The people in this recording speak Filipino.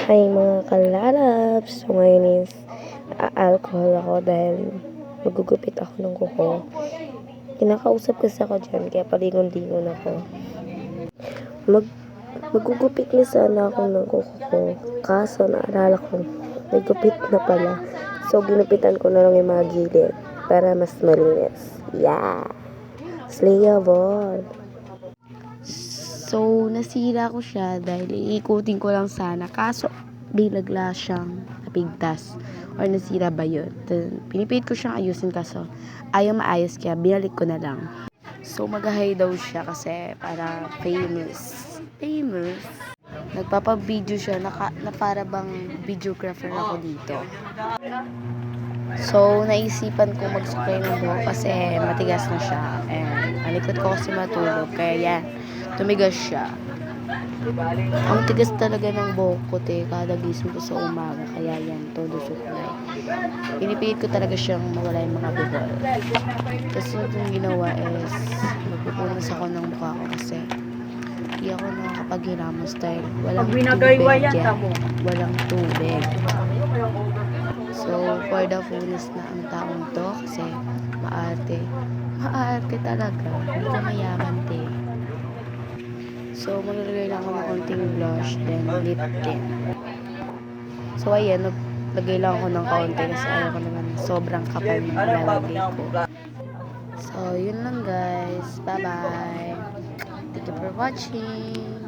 Hi mga kalalabs! So ngayon is alcohol ako dahil magugupit ako ng kuko. Kinakausap kasi ako dyan kaya palingon-lingon ako. Magugupit na sana ako ng kuko ko. Kaso naalala ko, may gupit na pala. So ginupitan ko na lang yung mga gilid para mas malinis. Yeah! Slayable! So, nasira ko siya dahil iikutin ko lang sana. Kaso, bilagla siyang napigtas. Or nasira ba yun? Pinipilit ko siyang ayusin kaso ayaw maayos kaya binalik ko na lang. So, mag-high daw siya kasi para famous. Famous. Nagpapa-video siya na para bang videographer ako dito. So, naisipan ko mag-spray ng buhok kasi matigas na siya. And, alikot ko kasi matulog. Kaya yan, tumigas siya. Ang tigas talaga ng buhok ko, kada gising ko sa umaga. Kaya yan, todo suklay. Pinipilit ko talaga siyang mawala yung mga buhol. Kasi yung ginawa is, magpupunas ako ng mukha ko kasi hindi ako nakakapaghilamos dahil walang tubig yan. Walang tubig. So, for the fullness na ang taong to kasi maarte. Maarte talaga. Hindi ka mayaman, So, maglalagay lang ako ng konting blush, then lip tint. So, ayan, naglagay lang ako ng konti kasi ayaw ko naman sobrang kapal ng ilalagay ko. So, yun lang guys. Bye-bye. Thank you for watching.